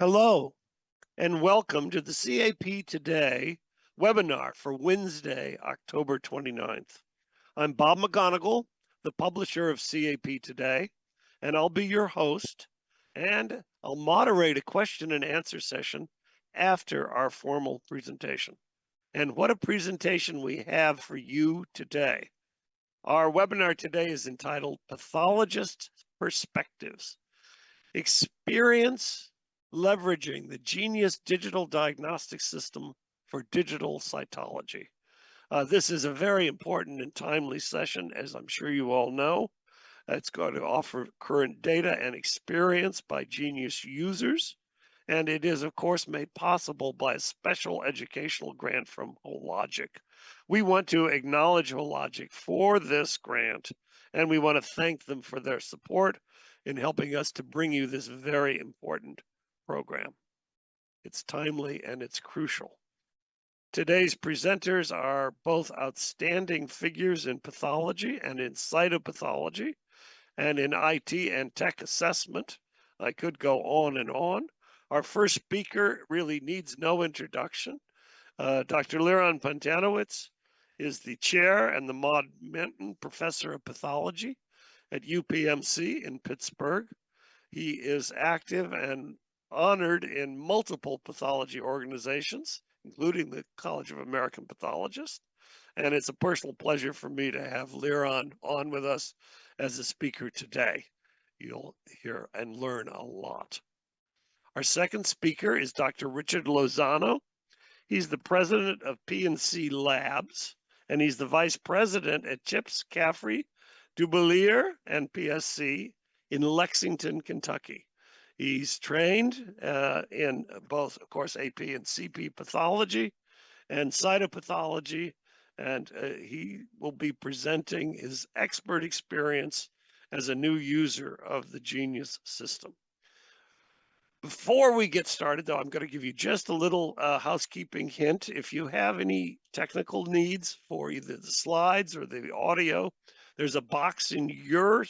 Hello, and welcome to the CAP Today webinar for Wednesday, October 29th. I'm Bob McGonigal, the publisher of CAP Today, and I'll be your host, and I'll moderate a question and answer session after our formal presentation. And what a presentation we have for you today. Our webinar today is entitled Pathologist Perspectives. Experience leveraging the Genius Digital Diagnostics System for digital cytology. This is a very important and timely session, as I'm sure you all know. It's going to offer current data and experience by Genius users, and it is, of course, made possible by a special educational grant from Hologic. We want to acknowledge Hologic for this grant, and we want to thank them for their support in helping us to bring you this very important program. It's timely and it's crucial. Today's presenters are both outstanding figures in pathology and in cytopathology and in IT and tech assessment. I could go on and on. Our first speaker really needs no introduction. Dr. Liron Pantanowitz is the chair and the Maud Menten Professor of Pathology at UPMC in Pittsburgh. He is active and honored in multiple pathology organizations, including the College of American Pathologists. And it's a personal pleasure for me to have Liron on with us as a speaker today. You'll hear and learn a lot. Our second speaker is Dr. Richard Lozano. He's the president of P&C Labs, and he's the vice president at CHIPS, Caffrey, Dubilier, and PSC in Lexington, Kentucky. He's trained in both, of course, AP and CP pathology and cytopathology, and he will be presenting his expert experience as a new user of the Genius system. Before we get started, though, I'm going to give you just a little housekeeping hint. If you have any technical needs for either the slides or the audio, there's a box in your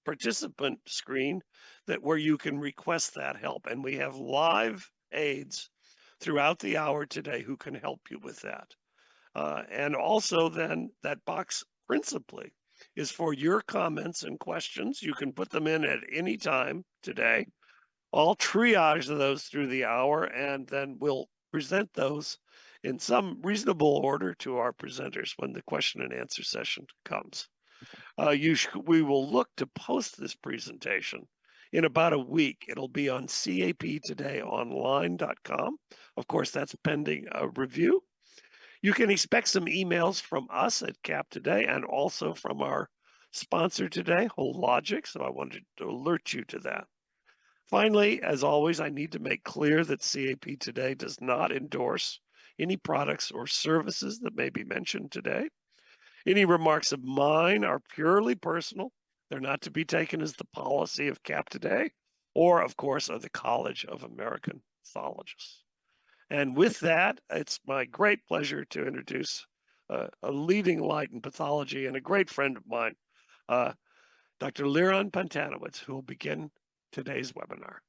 participant screen where you can request that help. And we have live aides throughout the hour today who can help you with that. And also then that box principally is for your comments and questions. You can put them in at any time today. I'll triage those through the hour, and then we'll present those in some reasonable order to our presenters when the question and answer session comes. We will look to post this presentation in about a week. It'll be on captodayonline.com. Of course, that's pending a review. You can expect some emails from us at Cap Today and also from our sponsor today, Hologic, so I wanted to alert you to that. Finally, as always, I need to make clear that CAP Today does not endorse any products or services that may be mentioned today. Any remarks of mine are purely personal. They're not to be taken as the policy of CAP Today or, of course, of the College of American Pathologists. And with that, it's my great pleasure to introduce a leading light in pathology and a great friend of mine, Dr. Liron Pantanowitz, who will begin today's webinar.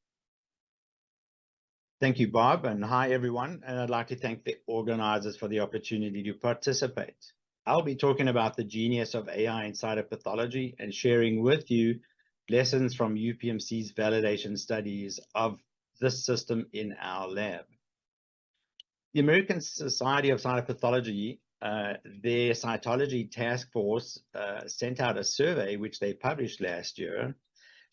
Thank you, Bob, and hi, everyone. And I'd like to thank the organizers for the opportunity to participate. I'll be talking about the genius of AI in cytopathology and sharing with you lessons from UPMC's validation studies of this system in our lab. The American Society of Cytopathology, their cytology task force sent out a survey, which they published last year,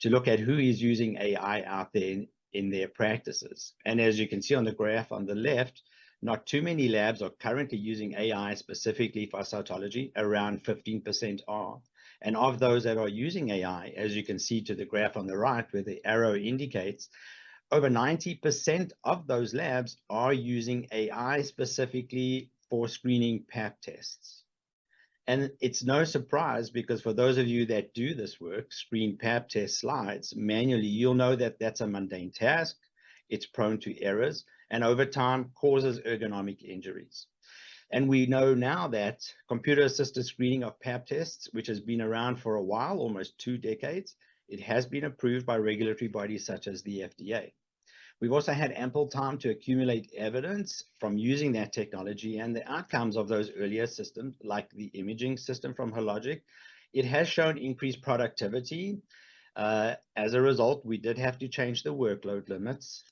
to look at who is using AI out there in their practices. And as you can see on the graph on the left, not too many labs are currently using AI specifically for cytology. Around 15% are. And of those that are using AI, as you can see to the graph on the right where the arrow indicates, over 90% of those labs are using AI specifically for screening Pap tests. And it's no surprise, because for those of you that do this work, screen Pap test slides manually, you'll know that that's a mundane task. It's prone to errors, and over time causes ergonomic injuries. And we know now that computer-assisted screening of Pap tests, which has been around for a while, almost 2 decades, it has been approved by regulatory bodies such as the FDA. We've also had ample time to accumulate evidence from using that technology and the outcomes of those earlier systems, like the imaging system from Hologic. It has shown increased productivity. As a result, we did have to change the workload limits,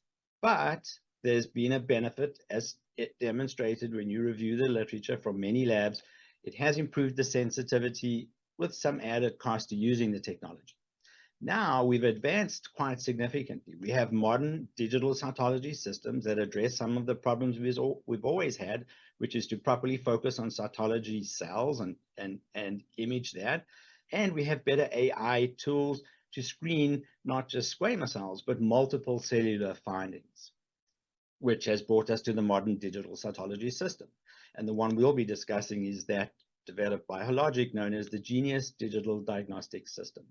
but there's been a benefit, as it demonstrated when you review the literature from many labs. It has improved the sensitivity with some added cost to using the technology. Now we've advanced quite significantly. We have modern digital cytology systems that address some of the problems we've always had, which is to properly focus on cytology cells and image that. And we have better AI tools to screen not just squamous cells, but multiple cellular findings, which has brought us to the modern digital cytology system. And the one we'll be discussing is that developed by Hologic, known as the Genius Digital Diagnostics System.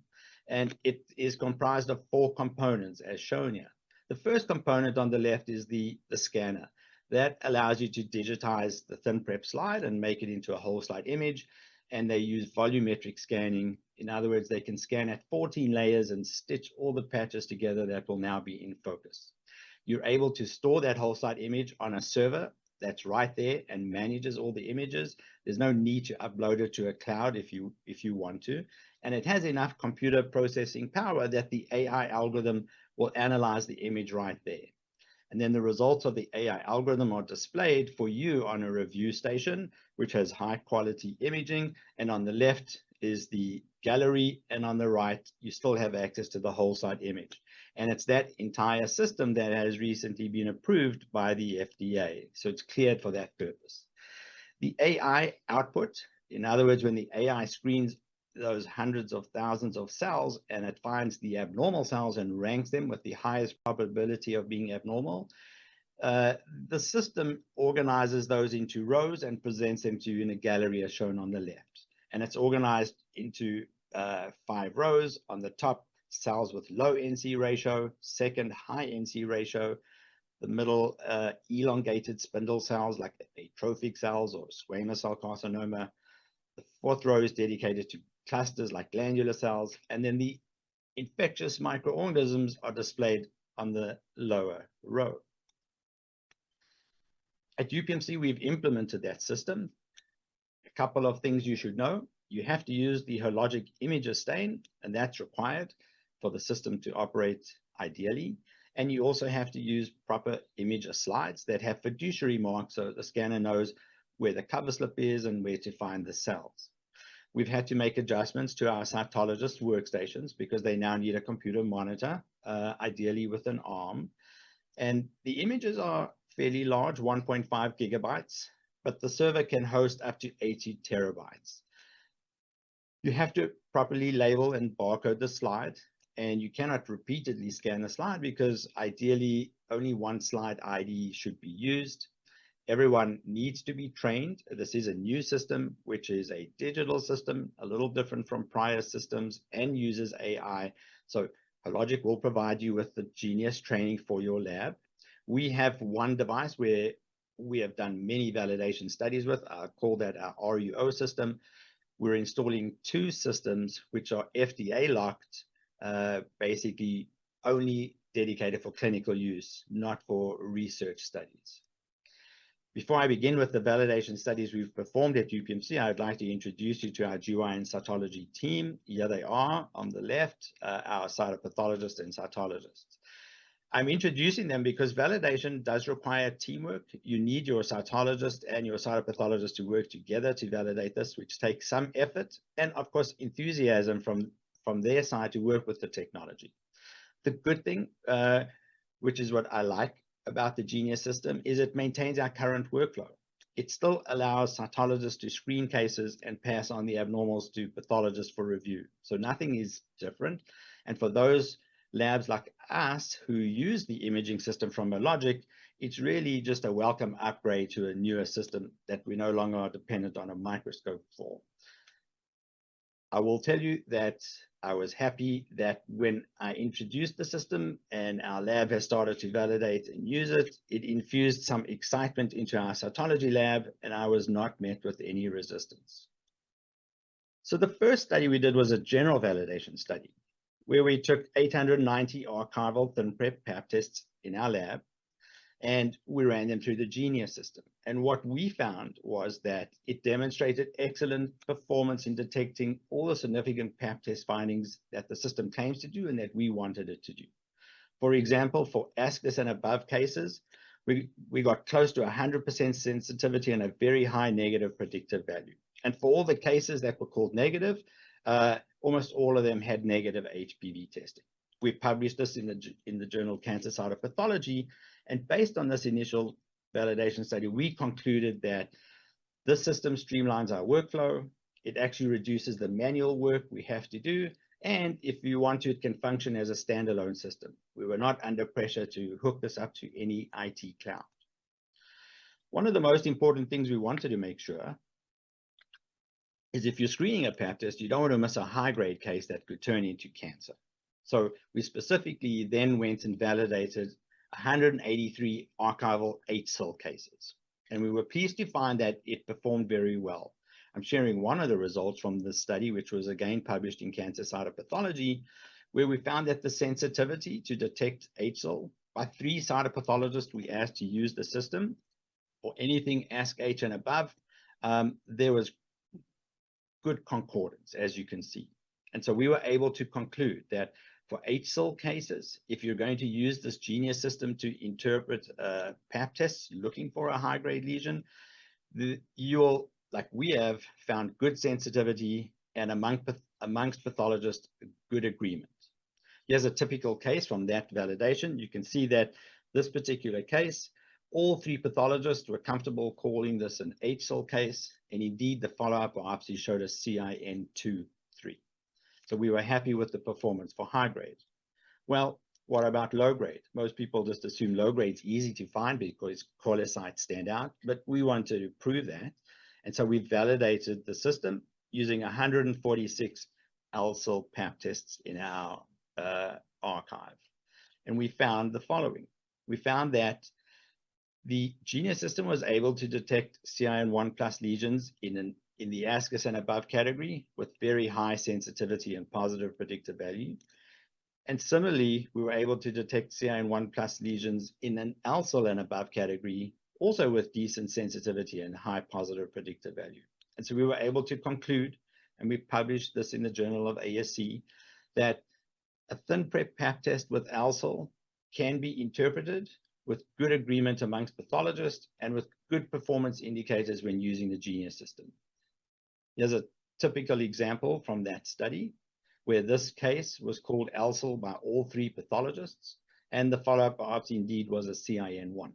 And it is comprised of 4 components, as shown here. The first component on the left is the scanner. That allows you to digitize the thin prep slide and make it into a whole slide image. And they use volumetric scanning. In other words, they can scan at 14 layers and stitch all the patches together that will now be in focus. You're able to store that whole slide image on a server that's right there and manages all the images. There's no need to upload it to a cloud if you want to. And it has enough computer processing power that the AI algorithm will analyze the image right there. And then the results of the AI algorithm are displayed for you on a review station, which has high quality imaging. And on the left is the gallery, and on the right, you still have access to the whole slide image. And it's that entire system that has recently been approved by the FDA. So it's cleared for that purpose. The AI output, in other words, when the AI screens those hundreds of thousands of cells and it finds the abnormal cells and ranks them with the highest probability of being abnormal, the system organizes those into rows and presents them to you in a gallery as shown on the left. And it's organized into 5 rows. On the top, cells with low NC ratio, second, high NC ratio, the middle, elongated spindle cells like atrophic cells or squamous cell carcinoma. The 4th row is dedicated to clusters like glandular cells, and then the infectious microorganisms are displayed on the lower row. At UPMC, we've implemented that system. A couple of things you should know. You have to use the Hologic imager stain, and that's required for the system to operate ideally. And you also have to use proper imager slides that have fiduciary marks so the scanner knows where the cover slip is and where to find the cells. We've had to make adjustments to our cytologist workstations because they now need a computer monitor, ideally with an arm. And the images are fairly large, 1.5 gigabytes, but the server can host up to 80 terabytes. You have to properly label and barcode the slide, and you cannot repeatedly scan the slide because ideally only one slide ID should be used. Everyone needs to be trained. This is a new system, which is a digital system, a little different from prior systems, and uses AI. So Hologic will provide you with the Genius training for your lab. We have one device where we have done many validation studies with. I call that our RUO system. We're installing 2 systems which are FDA locked, basically only dedicated for clinical use, not for research studies. Before I begin with the validation studies we've performed at UPMC, I'd like to introduce you to our GY and cytology team. Here they are on the left, our cytopathologists and cytologists. I'm introducing them because validation does require teamwork. You need your cytologist and your cytopathologist to work together to validate this, which takes some effort and, of course, enthusiasm from their side to work with the technology. The good thing, which is what I like about the Genius system, is it maintains our current workflow. It still allows cytologists to screen cases and pass on the abnormals to pathologists for review. So nothing is different. And for those labs like us who use the imaging system from Hologic, it's really just a welcome upgrade to a newer system that we no longer are dependent on a microscope for. I will tell you that I was happy that when I introduced the system and our lab has started to validate and use it, it infused some excitement into our cytology lab, and I was not met with any resistance. So the first study we did was a general validation study. where we took 890 archival thin prep pap tests in our lab, and we ran them through the Genius system. And what we found was that it demonstrated excellent performance in detecting all the significant pap test findings that the system claims to do and that we wanted it to do. For example, for ASCIS and above cases, we got close to 100% sensitivity and a very high negative predictive value. And for all the cases that were called negative, almost all of them had negative HPV testing. We published this in the journal Cancer Cytopathology, and based on this initial validation study, we concluded that this system streamlines our workflow. It actually reduces the manual work we have to do, and if you want to, it can function as a standalone system. We were not under pressure to hook this up to any IT cloud. One of the most important things we wanted to make sure is if you're screening a pap test, you don't want to miss a high-grade case that could turn into cancer. So we specifically then went and validated 183 archival H-cell cases. And we were pleased to find that it performed very well. I'm sharing one of the results from this study, which was again published in Cancer Cytopathology, where we found that the sensitivity to detect H-cell by 3 cytopathologists we asked to use the system for anything ASC-H and above, there was good concordance, as you can see. And so we were able to conclude that for H-cell cases, if you're going to use this Genius system to interpret pap tests looking for a high-grade lesion, you'll, like we have, found good sensitivity and amongst pathologists, good agreement. Here's a typical case from that validation. You can see that this particular case, all 3 pathologists were comfortable calling this an H-cell case, and indeed the follow-up biopsy showed a CIN2-3. So we were happy with the performance for high grade. Well, what about low grade? Most people just assume low grade is easy to find because coilocytes stand out, but we wanted to prove that. And so we validated the system using 146 L-cell pap tests in our archive. And we found the following. We found that the Genius system was able to detect CIN1+ lesions in the ASCIS and above category with very high sensitivity and positive predictive value. And similarly, we were able to detect CIN1+ lesions in an L-cell and above category, also with decent sensitivity and high positive predictive value. And so we were able to conclude, and we published this in the Journal of ASC, that a thin prep pap test with L-cell can be interpreted with good agreement amongst pathologists and with good performance indicators when using the Genius system. Here's a typical example from that study where this case was called L-cell by all 3 pathologists, and the follow-up biopsy indeed was a CIN1.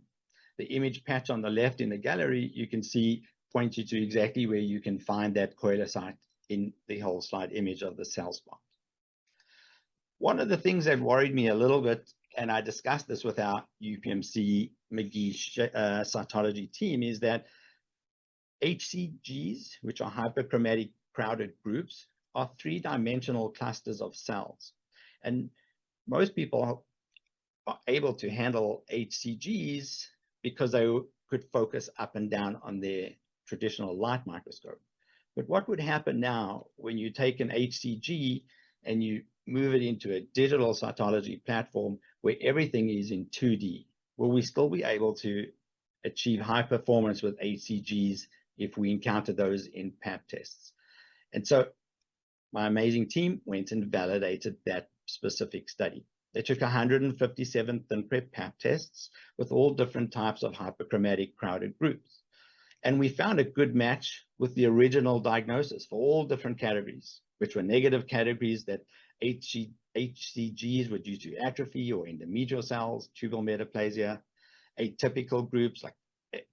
The image patch on the left in the gallery, you can see, points you to exactly where you can find that coilocyte in the whole slide image of the cell spot. One of the things that worried me a little bit, and I discussed this with our UPMC McGee cytology team, is that HCGs, which are hyperchromatic crowded groups, are 3-dimensional clusters of cells. And most people are able to handle HCGs because they could focus up and down on their traditional light microscope. But what would happen now when you take an HCG and you move it into a digital cytology platform where everything is in 2D? Will we still be able to achieve high performance with HCGs if we encounter those in pap tests? And so my amazing team went and validated that specific study. They took 157 thin prep pap tests with all different types of hyperchromatic crowded groups. And we found a good match with the original diagnosis for all different categories, which were negative categories that HCGs were due to atrophy or endometrial cells, tubal metaplasia, atypical groups like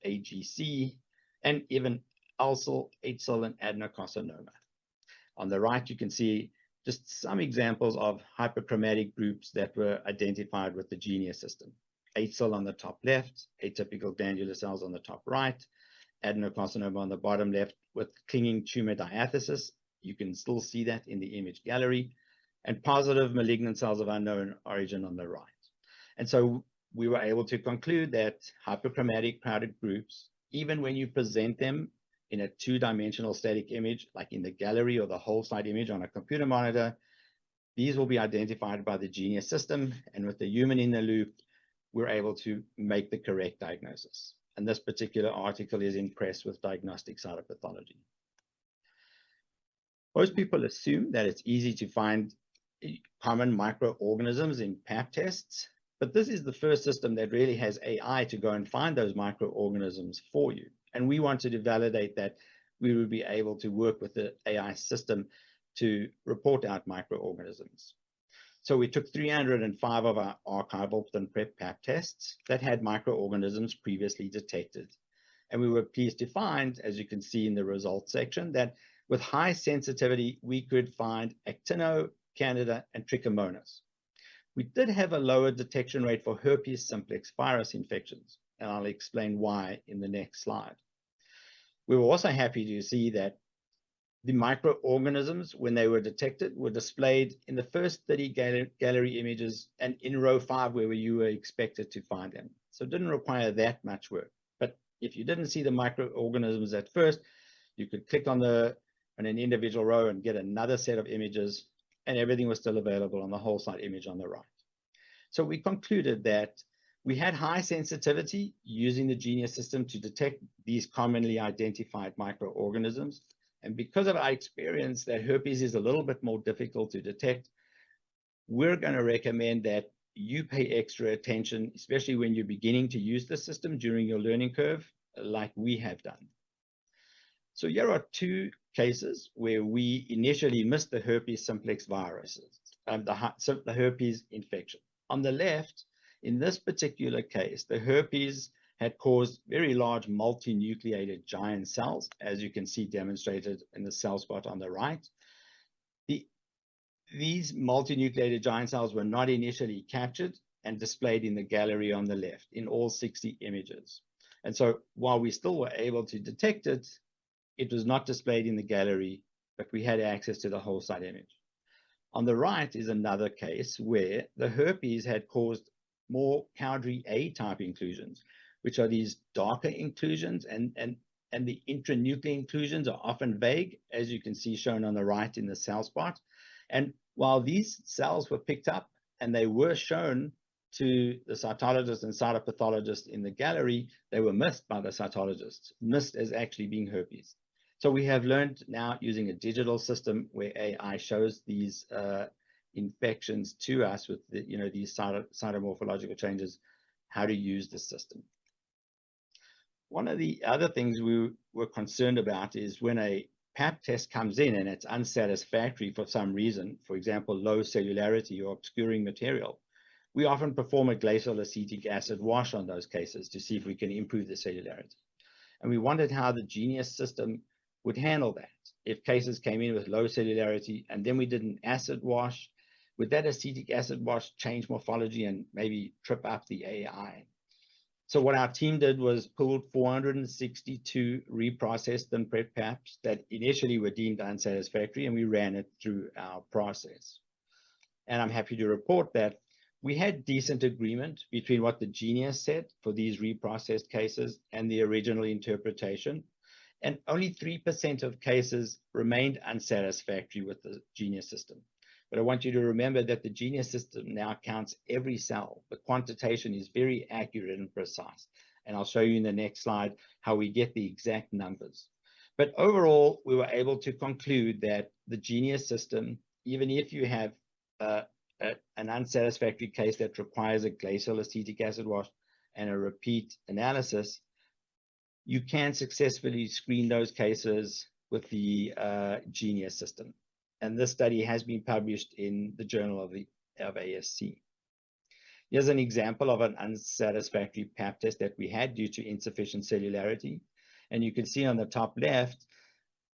AGC, and even L-cell, H-cell, and adenocarcinoma. On the right, you can see just some examples of hyperchromatic groups that were identified with the Genius system. H-cell on the top left, atypical glandular cells on the top right, adenocarcinoma on the bottom left with clinging tumor diathesis. You can still see that in the image gallery, and positive malignant cells of unknown origin on the right. And so we were able to conclude that hyperchromatic crowded groups, even when you present them in a 2-dimensional static image, like in the gallery or the whole slide image on a computer monitor, These will be identified by the Genius system, and with the human in the loop, we're able to make the correct diagnosis. And this particular article is in Press with Diagnostic Cytopathology. Most people assume that it's easy to find common microorganisms in pap tests, but this is the first system that really has AI to go and find those microorganisms for you. And we wanted to validate that we would be able to work with the AI system to report out microorganisms. So we took 305 of our archival thin prep pap tests that had microorganisms previously detected. And we were pleased to find, as you can see in the results section, that with high sensitivity, we could find actino, candida, and trichomonas. We did have a lower detection rate for herpes simplex virus infections, and I'll explain why in the next slide. We were also happy to see that the microorganisms, when they were detected, were displayed in the first 30 gallery images and in row 5 where you were expected to find them. So it didn't require that much work. But if you didn't see the microorganisms at first, you could click on an individual row and get another set of images, and everything was still available on the whole site image on the right. So we concluded that we had high sensitivity using the Genius system to detect these commonly identified microorganisms. And because of our experience that herpes is a little bit more difficult to detect, we're going to recommend that you pay extra attention, especially when you're beginning to use the system during your learning curve, like we have done. So here are 2 cases where we initially missed the herpes simplex viruses, the herpes infection. On the left, in this particular case, the herpes had caused very large multinucleated giant cells, as you can see demonstrated in the cell spot on the right. These multinucleated giant cells were not initially captured and displayed in the gallery on the left in all 60 images. And so while we still were able to detect it, it was not displayed in the gallery, but we had access to the whole site image. On the right is another case where the herpes had caused more Cowdery A type inclusions, which are these darker inclusions, and the intranuclear inclusions are often vague, as you can see shown on the right in the cell spot. And while these cells were picked up and they were shown to the cytologist and cytopathologist in the gallery, they were missed by the cytologists, missed as actually being herpes. So we have learned now using a digital system where AI shows these infections to us with these cytomorphological changes, how to use the system. One of the other things we were concerned about is when a pap test comes in and it's unsatisfactory for some reason, for example, low cellularity or obscuring material, we often perform a glacial acetic acid wash on those cases to see if we can improve the cellularity. And we wondered how the Genius system would handle that. If cases came in with low cellularity and then we did an acid wash, would that acetic acid wash change morphology and maybe trip up the AI? So what our team did was pulled 462 reprocessed thin prep paps that initially were deemed unsatisfactory, and we ran it through our process. And I'm happy to report that we had decent agreement between what the Genius said for these reprocessed cases and the original interpretation. And only 3% of cases remained unsatisfactory with the Genius system. But I want you to remember that the Genius system now counts every cell. The quantitation is very accurate and precise. And I'll show you in the next slide how we get the exact numbers. But overall, we were able to conclude that the Genius system, even if you have an unsatisfactory case that requires a glacial acetic acid wash and a repeat analysis, you can successfully screen those cases with the Genius system. And this study has been published in the Journal of ASC. Here's an example of an unsatisfactory pap test that we had due to insufficient cellularity. And you can see on the top left,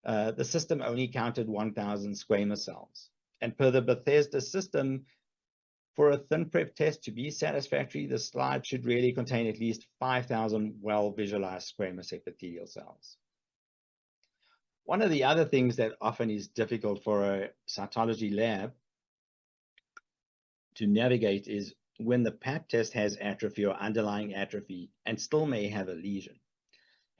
the system only counted 1,000 squamous cells. And per the Bethesda system, for a thin prep test to be satisfactory, the slide should really contain at least 5,000 well-visualized squamous epithelial cells. One of the other things that often is difficult for a cytology lab to navigate is when the pap test has atrophy or underlying atrophy and still may have a lesion.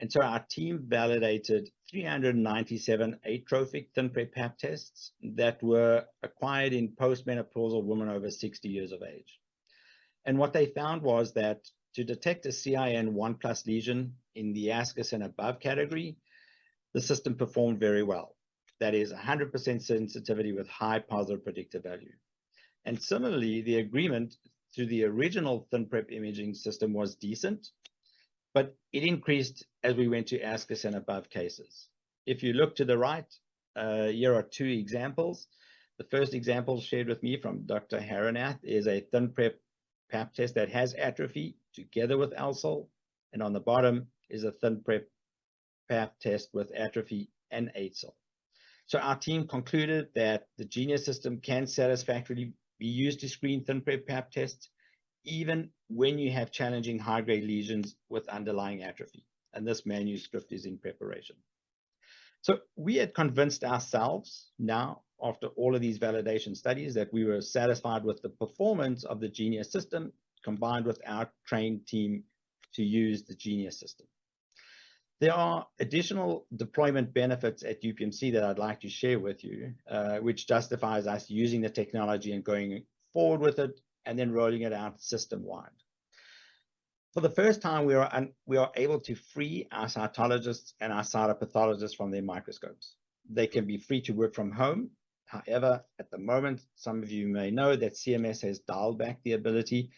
And so our team validated 397 atrophic thin prep pap tests that were acquired in postmenopausal women over 60 years of age. And what they found was that to detect a CIN 1+ lesion in the ascus and above category, the system performed very well. That is 100% sensitivity with high positive predictive value. And similarly, the agreement to the original thin prep imaging system was decent, but it increased as we went to ascus and above cases. If you look to the right, here are two examples. The first example shared with me from Dr. Haranath is a thin prep pap test that has atrophy together with ALSOL, and on the bottom is a thin prep pap test with atrophy and ALSOL. So our team concluded that the Genius system can satisfactorily be used to screen thin prep pap tests, even when you have challenging high-grade lesions with underlying atrophy. And this manuscript is in preparation. So we had convinced ourselves now, after all of these validation studies, that we were satisfied with the performance of the Genius system combined with our trained team to use the Genius system. There are additional deployment benefits at UPMC that I'd like to share with you, which justifies us using the technology and going forward with it and then rolling it out system-wide. For the first time, we are able to free our cytologists and our cytopathologists from their microscopes. They can be free to work from home. However, at the moment, some of you may know that CMS has dialed back the ability,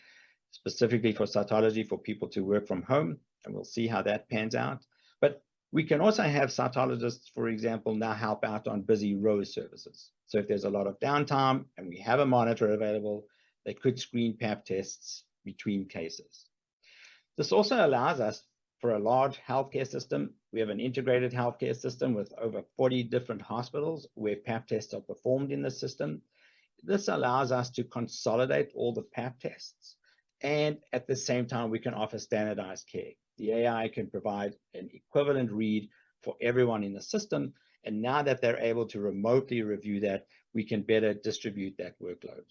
specifically for cytology, for people to work from home, and we'll see how that pans out. But we can also have cytologists, for example, now help out on busy ROSE services. So if there's a lot of downtime and we have a monitor available, they could screen pap tests between cases. This also allows us, for a large healthcare system, we have an integrated healthcare system with over 40 different hospitals where pap tests are performed in the system. This allows us to consolidate all the pap tests, and at the same time, we can offer standardized care. The AI can provide an equivalent read for everyone in the system, and now that they're able to remotely review that, we can better distribute that workload.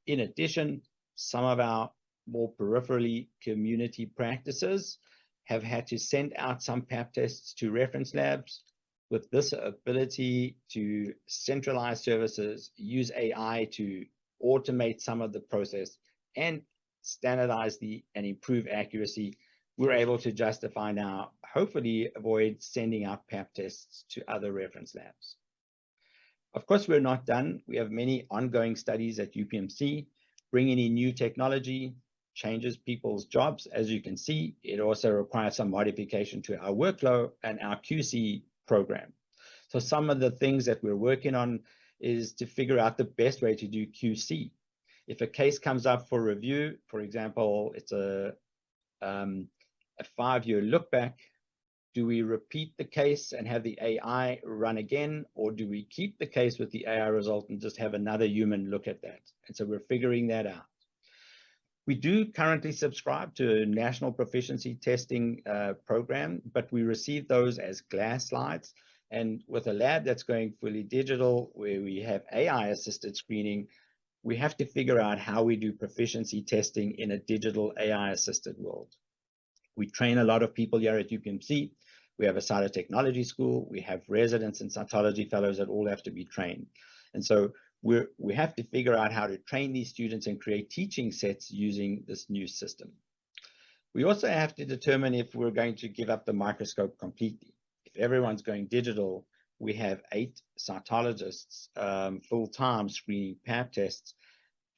In addition, some of our more peripherally community practices have had to send out some pap tests to reference labs. With this ability to centralize services, use AI to automate some of the process and standardize and improve accuracy, we're able to justify now, hopefully avoid sending out pap tests to other reference labs. Of course, we're not done. We have many ongoing studies at UPMC, bringing in new technology, changes people's jobs. As you can see, it also requires some modification to our workflow and our QC program. So some of the things that we're working on is to figure out the best way to do QC. If a case comes up for review, for example, it's a 5-year look back, do we repeat the case and have the AI run again, or do we keep the case with the AI result and just have another human look at that? And so we're figuring that out. We do currently subscribe to a national proficiency testing program, but we receive those as glass slides. And with a lab that's going fully digital, where we have AI-assisted screening, we have to figure out how we do proficiency testing in a digital AI-assisted world. We train a lot of people here at UPMC. We have a cytotechnology school. We have residents and cytology fellows that all have to be trained. And so we have to figure out how to train these students and create teaching sets using this new system. We also have to determine if we're going to give up the microscope completely. If everyone's going digital, we have 8 cytologists full-time screening pap tests.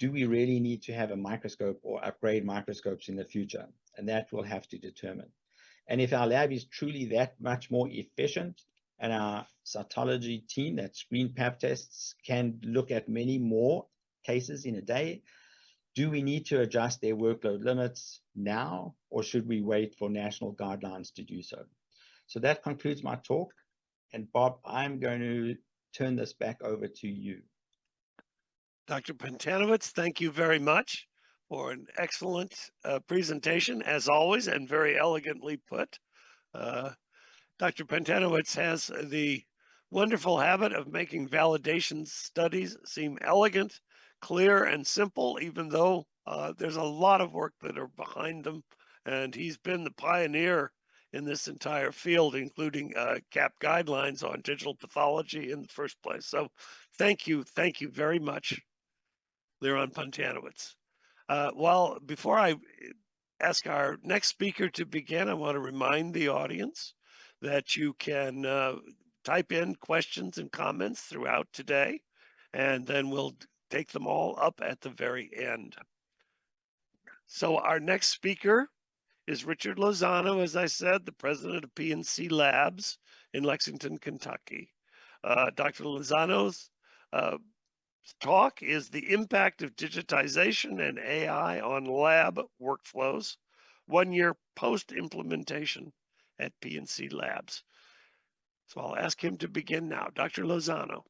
Do we really need to have a microscope or upgrade microscopes in the future? And that we'll have to determine. And if our lab is truly that much more efficient, and our cytology team that screen pap tests can look at many more cases in a day, do we need to adjust their workload limits now, or should we wait for national guidelines to do so? So that concludes my talk. And Bob, I'm going to turn this back over to you. Dr. Pantanowitz, thank you very much for an excellent presentation, as always, and very elegantly put. Dr. Pantanowitz has the wonderful habit of making validation studies seem elegant, clear, and simple, even though there's a lot of work that are behind them. And he's been the pioneer in this entire field, including CAP guidelines on digital pathology in the first place. So thank you very much, Liron Pantanowitz. Well, before I ask our next speaker to begin, I want to remind the audience that you can type in questions and comments throughout today, and then we'll take them all up at the very end. So our next speaker is Richard Lozano, as I said, the president of P&C Labs in Lexington, Kentucky. Dr. Lozano's talk is the impact of digitization and AI on lab workflows, 1 year post-implementation at P&C Labs. So I'll ask him to begin now. Dr. Lozano.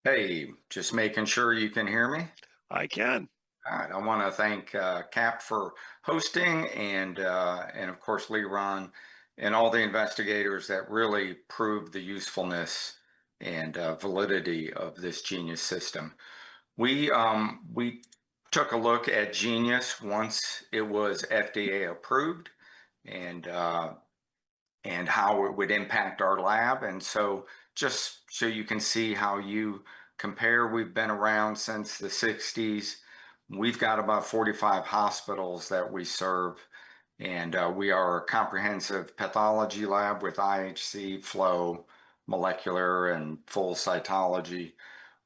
Hey, just making sure you can hear me. I can. All right, I want to thank CAP for hosting and of course Liron and all the investigators that really proved the usefulness and validity of this Genius system. We took a look at Genius once it was FDA approved and how it would impact our lab. And so just so you can see how you compare, we've been around since the 60s. We've got about 45 hospitals that we serve, and we are a comprehensive pathology lab with IHC, flow, molecular, and full cytology.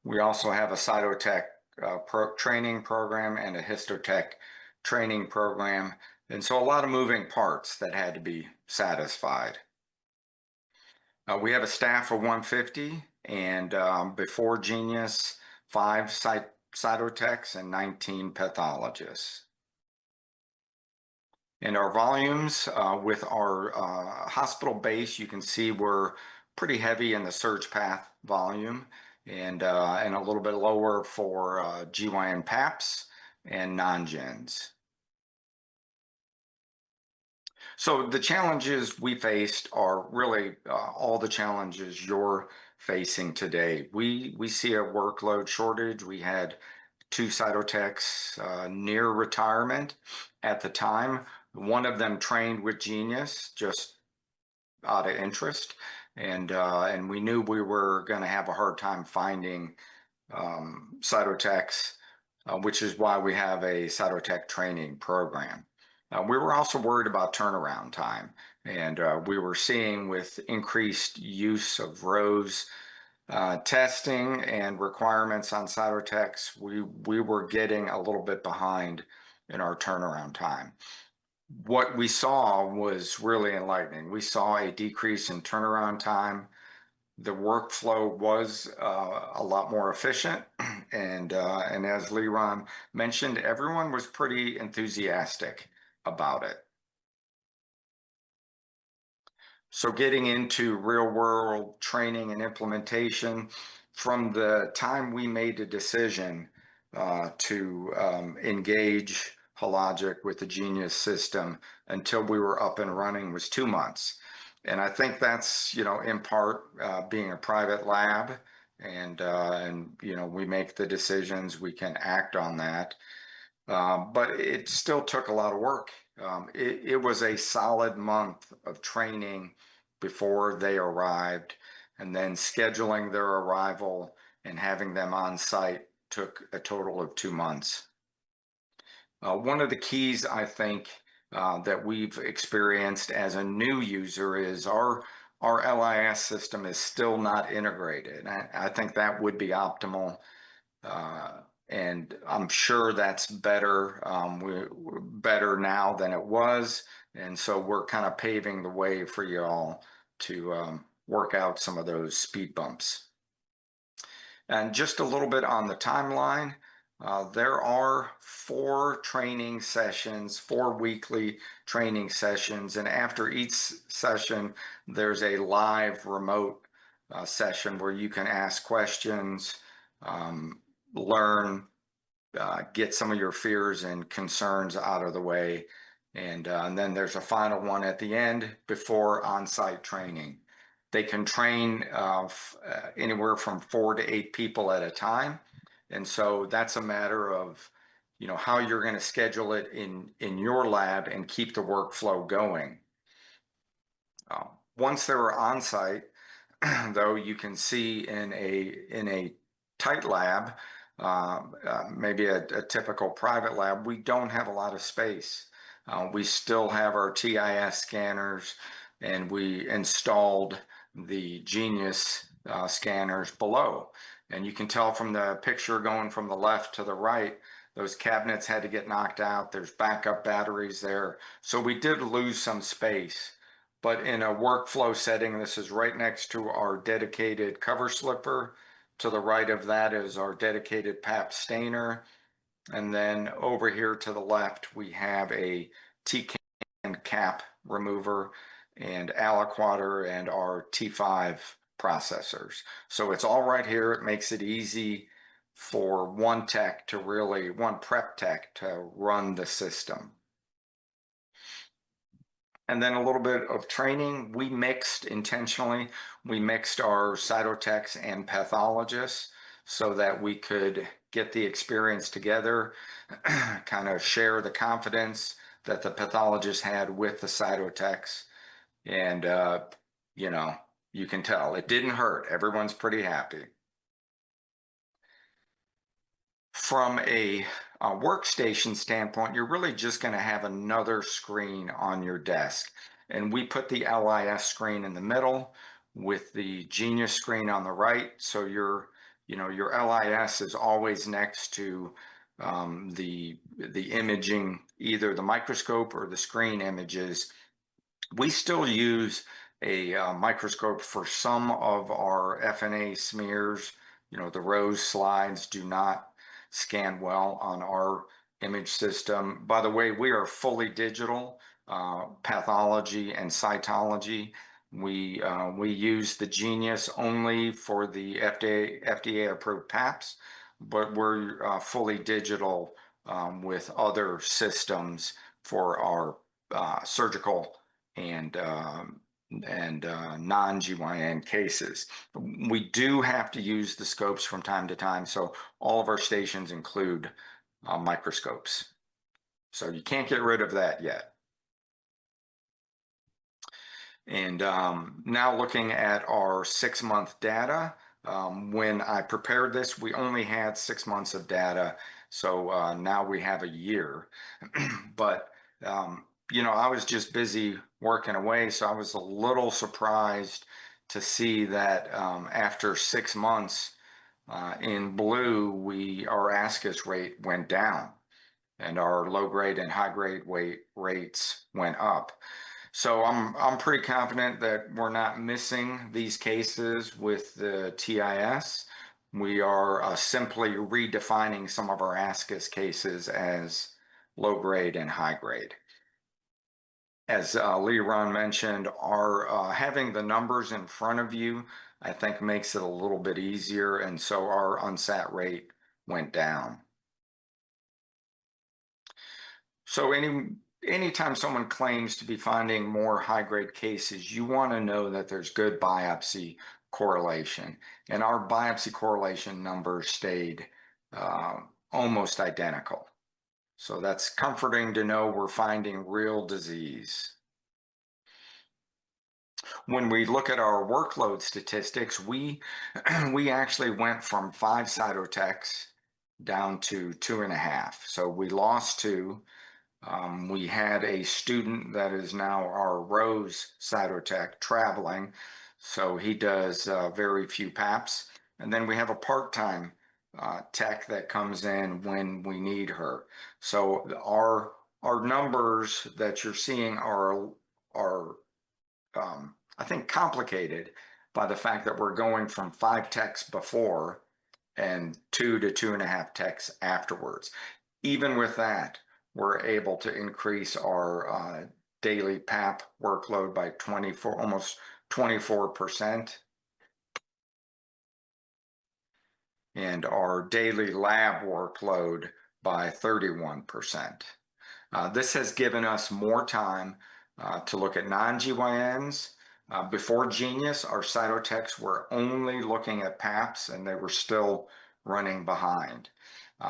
We also have a cytotech training program and a histotech training program. And so a lot of moving parts that had to be satisfied. We have a staff of 150, and before Genius, 5 cytotechs and 19 pathologists. And our volumes with our hospital base, you can see we're pretty heavy in the surge path volume and a little bit lower for GYN PAPs and non-gens. So the challenges we faced are really all the challenges you're facing today. We see a workload shortage. We had 2 cytotechs near retirement at the time. One of them trained with Genius just out of interest, and we knew we were going to have a hard time finding cytotechs, which is why we have a cytotech training program. We were also worried about turnaround time, and we were seeing with increased use of ROSE testing and requirements on cytotechs, we were getting a little bit behind in our turnaround time. What we saw was really enlightening. We saw a decrease in turnaround time. The workflow was a lot more efficient, and as Liron mentioned, everyone was pretty enthusiastic about it. So getting into real world training and implementation, from the time we made the decision to engage Hologic with the Genius system until we were up and running was 2 months. And I think that's, in part being a private lab, and we make the decisions, we can act on that. But it still took a lot of work. It was a solid month of training before they arrived, and then scheduling their arrival and having them on site took a total of 2 months. One of the keys, I think, that we've experienced as a new user is our LIS system is still not integrated. I think that would be optimal. And I'm sure that's better. We're better now than it was. And so we're kind of paving the way for you all to work out some of those speed bumps. And just a little bit on the timeline. There are 4 training sessions, 4 weekly training sessions. And after each session, there's a live remote session where you can ask questions, learn, get some of your fears and concerns out of the way. And then there's a final one at the end before on-site training. They can train anywhere from 4 to 8 people at a time. And so that's a matter of, how you're going to schedule it in your lab and keep the workflow going. Once they were on site, though, you can see in a tight lab, maybe a typical private lab, we don't have a lot of space. We still have our TIS scanners, and we installed the Genius scanners below. And you can tell from the picture going from the left to the right, those cabinets had to get knocked out. There's backup batteries there. So we did lose some space. But in a workflow setting, this is right next to our dedicated cover slipper. To the right of that is our dedicated PAP stainer. And then over here to the left, we have a TCAN cap remover and aliquotter and our T5 processors. So it's all right here. It makes it easy for one prep tech to run the system. And then a little bit of training. We mixed intentionally. We mixed our cytotechs and pathologists so that we could get the experience together, kind of share the confidence that the pathologist had with the cytotechs. And, you know, you can tell it didn't hurt. Everyone's pretty happy. From a workstation standpoint, you're really just going to have another screen on your desk. And we put the LIS screen in the middle with the Genius screen on the right. So your LIS is always next to the imaging, either the microscope or the screen images. We still use a microscope for some of our FNA smears. You know, the Rose slides do not scan well on our image system. By the way, we are fully digital, pathology and cytology. We use the Genius only for the FDA approved PAPs, but we're fully digital with other systems for our surgical and non-GYN cases. We do have to use the scopes from time to time, so all of our stations include microscopes. So you can't get rid of that yet. And now looking at our 6-month data, when I prepared this, we only had 6 months of data. So now we have a year. But you know, I was just busy working away, so I was a little surprised to see that after 6 months, in blue, our ASCUS rate went down, and our low grade and high grade rates went up. So I'm pretty confident that we're not missing these cases with the TIS. We are simply redefining some of our ASCUS cases as low grade and high grade. As Liron mentioned, having the numbers in front of you, I think, makes it a little bit easier, and so our unsat rate went down. So anytime someone claims to be finding more high-grade cases, you want to know that there's good biopsy correlation, and our biopsy correlation numbers stayed almost identical. So that's comforting to know we're finding real disease. When we look at our workload statistics, we actually went from 5 cytotechs down to 2.5. So we lost 2. We had a student that is now our Rose cytotech traveling, so he does very few PAPs. And then we have a part-time tech that comes in when we need her. So our numbers that you're seeing are I think complicated by the fact that we're going from 5 techs before and 2 to 2.5 techs afterwards. Even with that, we're able to increase our daily PAP workload by almost 24%. And our daily lab workload by 31%. This has given us more time to look at non-GYNs. Before Genius, our cytotechs were only looking at PAPs, and they were still running behind.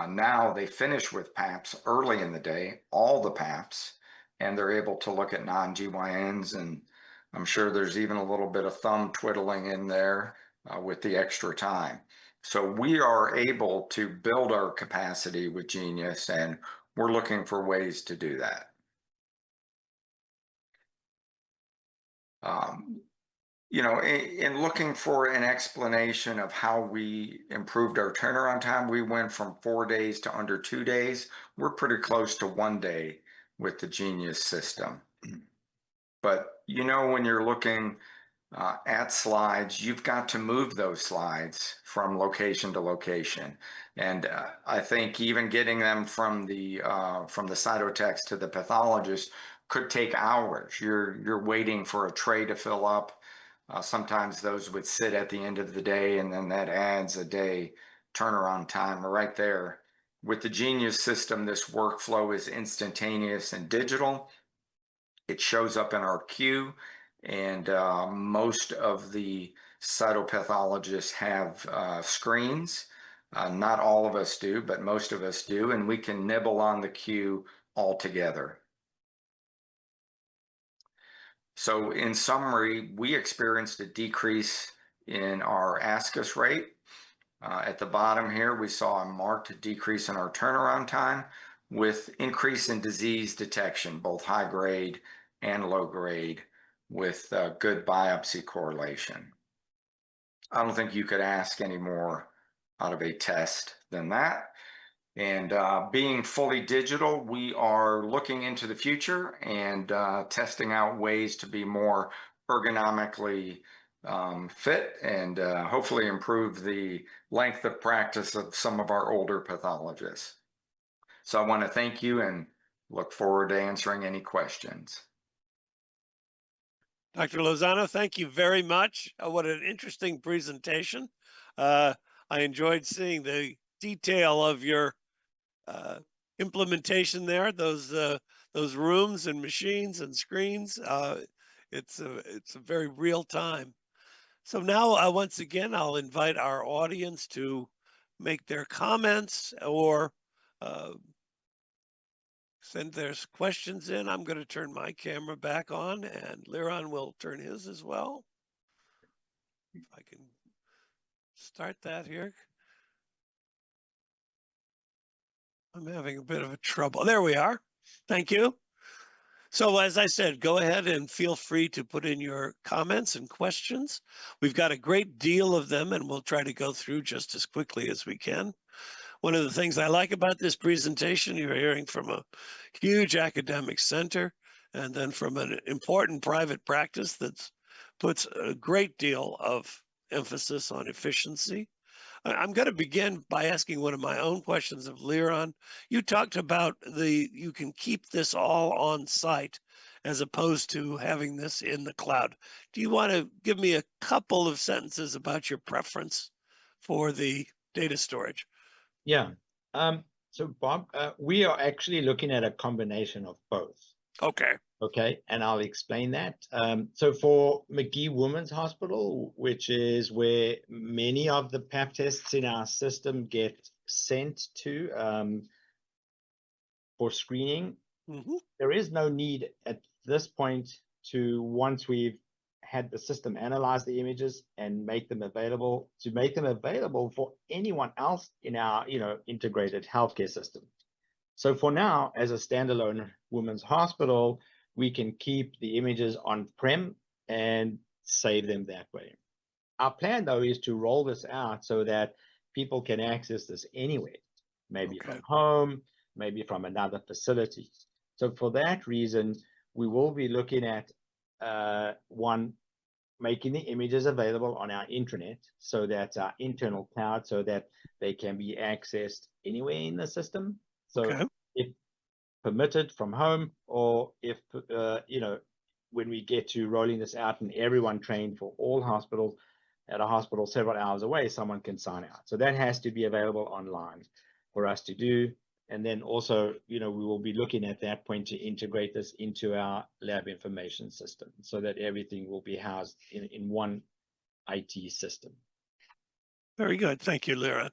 Now they finish with PAPs early in the day, all the PAPs, and they're able to look at non-GYNs and I'm sure there's even a little bit of thumb twiddling in there with the extra time. So we are able to build our capacity with Genius, and we're looking for ways to do that. You know, in looking for an explanation of how we improved our turnaround time, we went from 4 days to under 2 days. We're pretty close to 1 day with the Genius system. But you know, when you're looking at slides, you've got to move those slides from location to location. And I think even getting them from the cytotext to the pathologist could take hours. You're waiting for a tray to fill up. Sometimes those would sit at the end of the day, and then that adds a day turnaround time right there. With the Genius system, this workflow is instantaneous and digital. It shows up in our queue, and most of the cytopathologists have screens. Not all of us do, but most of us do, and we can nibble on the queue altogether. So in summary, we experienced a decrease in our Ask Us rate. At the bottom here, we saw a marked decrease in our turnaround time with increase in disease detection, both high grade and low grade, with good biopsy correlation. I don't think you could ask any more out of a test than that. And being fully digital, we are looking into the future and testing out ways to be more ergonomically fit and hopefully improve the length of practice of some of our older pathologists. So I want to thank you and look forward to answering any questions. Dr. Lozano, thank you very much. What an interesting presentation. I enjoyed seeing the detail of your implementation there, those rooms and machines and screens. It's a very real time. So now, once again, I'll invite our audience to make their comments or send their questions in. I'm going to turn my camera back on, and Liron will turn his as well. If I can start that here. I'm having a bit of a trouble. There we are. Thank you. So as I said, go ahead and feel free to put in your comments and questions. We've got a great deal of them, and we'll try to go through just as quickly as we can. One of the things I like about this presentation, you're hearing from a huge academic center and then from an important private practice that puts a great deal of emphasis on efficiency. I'm going to begin by asking one of my own questions of Liron. You talked about you can keep this all on site as opposed to having this in the cloud. Do you want to give me a couple of sentences about your preference for the data storage? Yeah. So Bob, we are actually looking at a combination of both. Okay. Okay, and I'll explain that. So for McGee Women's Hospital, which is where many of the Pap tests in our system get sent to for screening, there is no need at this point to, once we've had the system analyze the images and make them available, to make them available for anyone else in our integrated healthcare system. So for now, as a standalone women's hospital, we can keep the images on-prem and save them that way. Our plan, though, is to roll this out so that people can access this anywhere, maybe from home, maybe from another facility. So for that reason, we will be looking at making the images available on our intranet, so that's our internal cloud, so that they can be accessed anywhere in the system. So if permitted from home, or if when we get to rolling this out and everyone trained for all hospitals at a hospital several hours away, someone can sign out. So that has to be available online for us to do. And then also, we will be looking at that point to integrate this into our lab information system so that everything will be housed in one IT system. Very good. Thank you, Liron.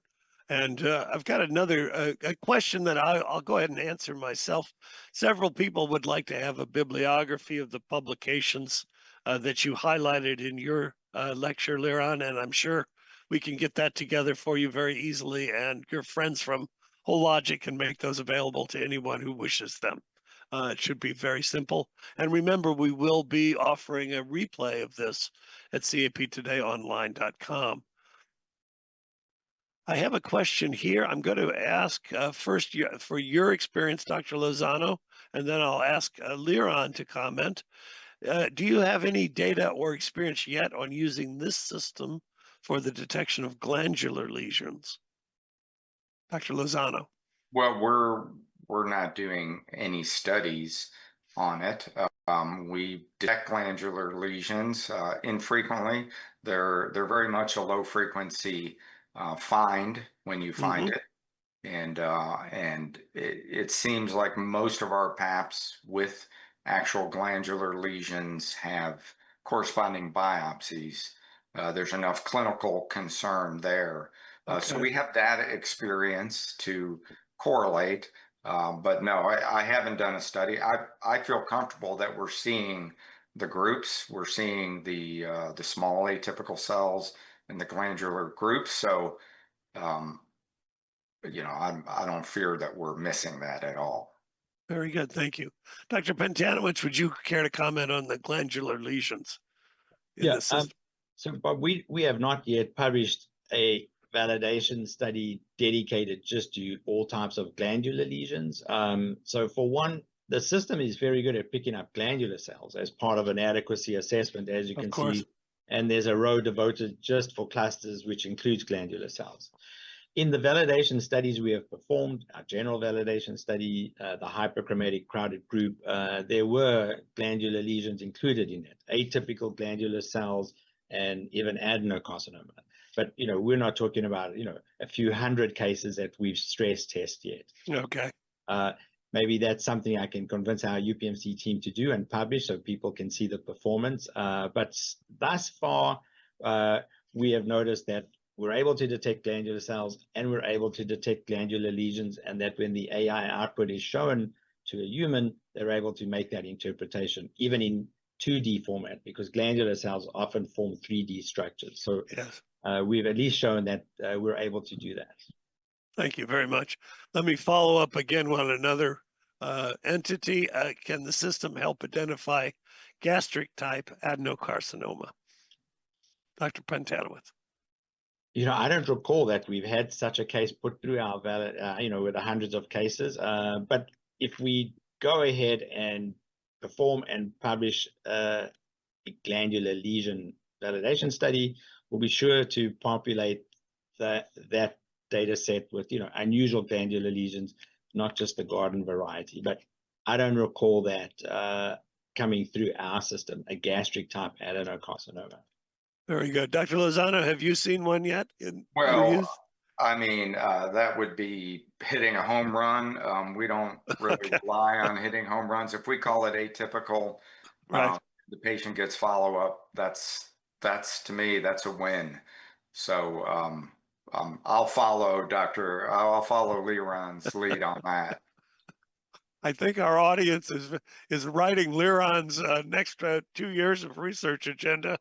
And I've got another a question that I'll go ahead and answer myself. Several people would like to have a bibliography of the publications that you highlighted in your lecture, Liron, and I'm sure we can get that together for you very easily, and your friends from Hologic can make those available to anyone who wishes them. It should be very simple. And remember, we will be offering a replay of this at captodayonline.com. I have a question here. I'm going to ask first for your experience, Dr. Lozano, and then I'll ask Liron to comment. Do you have any data or experience yet on using this system for the detection of glandular lesions? Dr. Lozano. Well, we're not doing any studies on it. We detect glandular lesions infrequently. They're very much a low frequency find when you find it, and it seems like most of our PAPs with actual glandular lesions have corresponding biopsies. There's enough clinical concern there. So we have data experience to correlate, but no, I haven't done a study. I feel comfortable that we're seeing the groups, we're seeing the small atypical cells and the glandular groups. So, you know, I don't fear that we're missing that at all. Very good, thank you. Dr. Pantanowitz, would you care to comment on the glandular lesions in the system? So, but we have not yet published a validation study dedicated just to all types of glandular lesions. So for one, the system is very good at picking up glandular cells as part of an adequacy assessment, as you can see. And there's a row devoted just for clusters, which includes glandular cells. In the validation studies we have performed, our general validation study, the hyperchromatic crowded group, there were glandular lesions included in it, atypical glandular cells, and even adenocarcinoma. But, you know, we're not talking about, you know, a few hundred cases that we've stress tested yet. Okay. Maybe that's something I can convince our UPMC team to do and publish so people can see the performance. But thus far, we have noticed that we're able to detect glandular cells and we're able to detect glandular lesions, and that when the AI output is shown to a human, they're able to make that interpretation, even in 2D format, because glandular cells often form 3D structures. So we've at least shown that we're able to do that. Thank you very much. Let me follow up again on another entity. Can the system help identify gastric type adenocarcinoma? Dr. Pantanowitz. You know, I don't recall that we've had such a case put through our valid, you know, with the hundreds of cases. But if we go ahead and perform and publish a glandular lesion validation study, we'll be sure to populate that data set with, you know, unusual glandular lesions, not just the garden variety. But I don't recall that coming through our system, a gastric type adenocarcinoma. Very good. Dr. Lozano, have you seen one yet in your use? I mean, that would be hitting a home run. We don't really rely on hitting home runs. If we call it atypical, the patient gets follow-up. That's to me, that's a win. So I'll follow Liron's lead on that. I think our audience is writing Liron's next 2 years of research agenda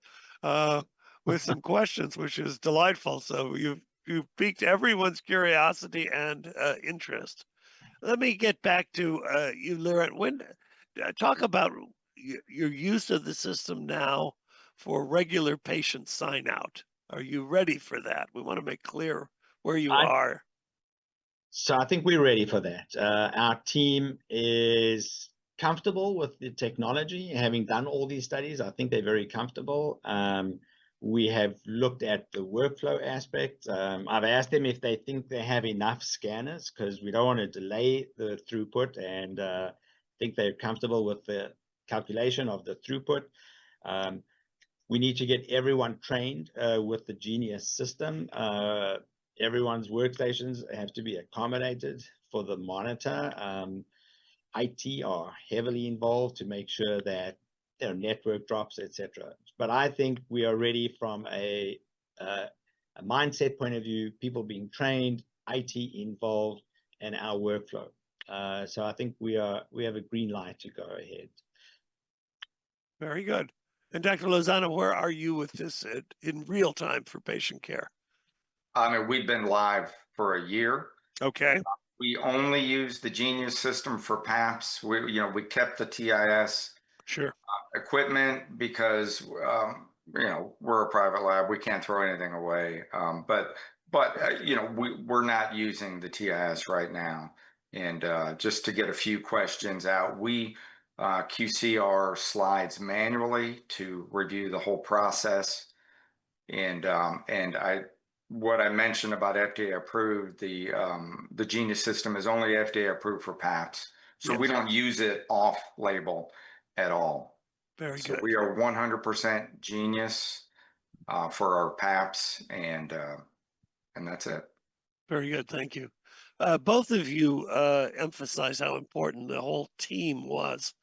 with some questions, which is delightful. So you've piqued everyone's curiosity and interest. Let me get back to you, Liron. Talk about your use of the system now for regular patient sign out. Are you ready for that? We want to make clear where you are. So I think we're ready for that. Our team is comfortable with the technology, having done all these studies. I think they're very comfortable. We have looked at the workflow aspect. I've asked them if they think they have enough scanners, because we don't want to delay the throughput, and think they're comfortable with the calculation of the throughput. We need to get everyone trained with the Genius system. Everyone's workstations have to be accommodated for the monitor. IT are heavily involved to make sure that their network drops, etc. But I think we are ready from a mindset point of view, people being trained, IT involved, and our workflow. So I think we have a green light to go ahead. Very good. And Dr. Lozano, where are you with this in real time for patient care? I mean, we've been live for a year. Okay. We only use the Genius system for PAPS. We kept the TIS Sure. equipment because we're a private lab. We can't throw anything away. But we're not using the TIS right now. And just to get a few questions out, we QC our slides manually to review the whole process. And what I mentioned about FDA approved, the Genius system is only FDA approved for PAPS. So we don't use it off label at all. Very So good. we are 100% Genius for our PAPS, and that's it. Very good. Thank you. Both of you emphasize how important the whole team was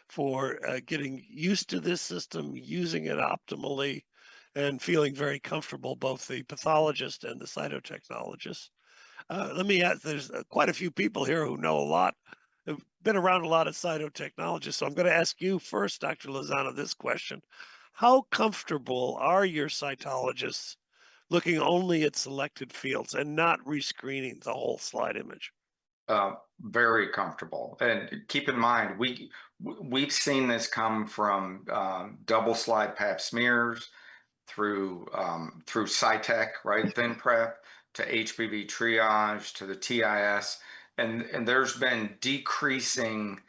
for getting used to this system, using it optimally, and feeling very comfortable, both the pathologist and the cytotechnologist. Let me ask, there's quite a few people here who know a lot, have been around a lot of cytotechnologists. So I'm going to ask you first, Dr. Lozano, this question. How comfortable are your cytologists looking only at selected fields and not rescreening the whole slide image? Very comfortable. And keep in mind, we've seen this come from double slide pap smears through Cytech, right? Thin prep to HPV triage to the TIS. And there's been decreasing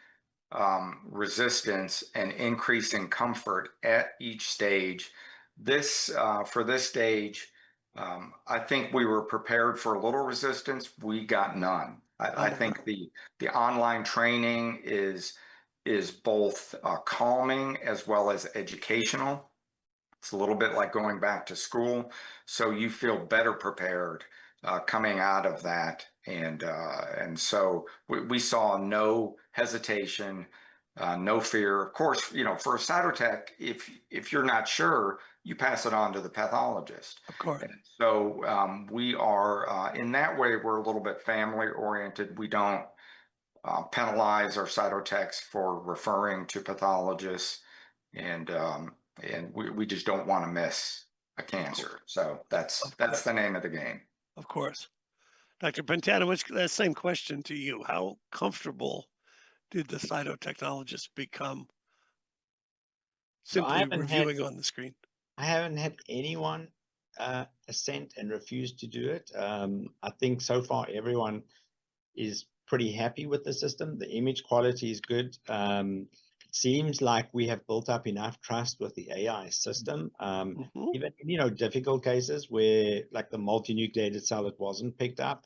resistance and increasing comfort at each stage. For this stage, I think we were prepared for a little resistance. We got none. I think the online training is both calming as well as educational. It's a little bit like going back to school, so you feel better prepared coming out of that. And so we saw no hesitation, no fear. Of course, for a cytotech, if you're not sure, you pass it on to the pathologist. Of course. And so we are in that way. We're a little bit family oriented. We don't penalize our cytotechs for referring to pathologists, and we just don't want to miss a cancer. So that's the name of the game. Of course. Dr. Pantanowitz, that same question to you. How comfortable did the cytotechnologists become simply reviewing on the screen? I haven't had anyone assent and refuse to do it. I think so far everyone is pretty happy with the system. The image quality is good. It seems like we have built up enough trust with the AI system. Even difficult cases where like the multinucleated cell, it wasn't picked up.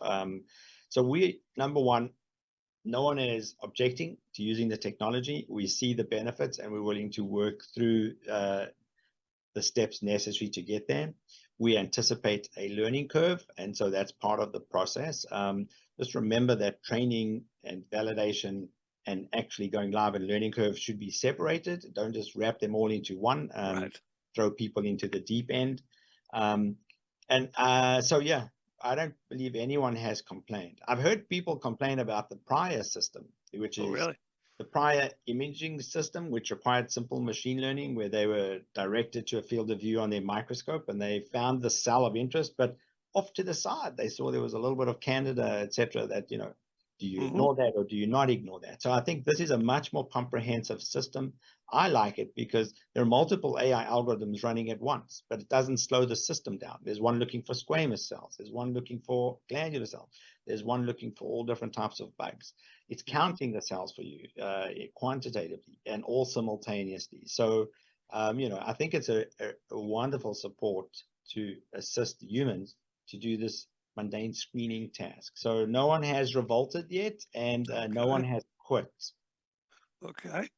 So number one, no one is objecting to using the technology. We see the benefits and we're willing to work through the steps necessary to get there. We anticipate a learning curve, and so that's part of the process. Just remember that training and validation and actually going live and learning curve should be separated. Don't just wrap them all into one, throw people into the deep end. So yeah, I don't believe anyone has complained. I've heard people complain about the prior system, which is the prior imaging system, which required simple machine learning, where they were directed to a field of view on their microscope and they found the cell of interest, but off to the side, they saw there was a little bit of candida, etc. That, do you ignore that or do you not ignore that? So I think this is a much more comprehensive system. I like it because there are multiple AI algorithms running at once, but it doesn't slow the system down. There's one looking for squamous cells. There's one looking for glandular cells. There's one looking for all different types of bugs. It's counting the cells for you quantitatively and all simultaneously. So, I think it's a wonderful support to assist humans to do this mundane screening task. So no one has revolted yet, and no one has quit. Okay.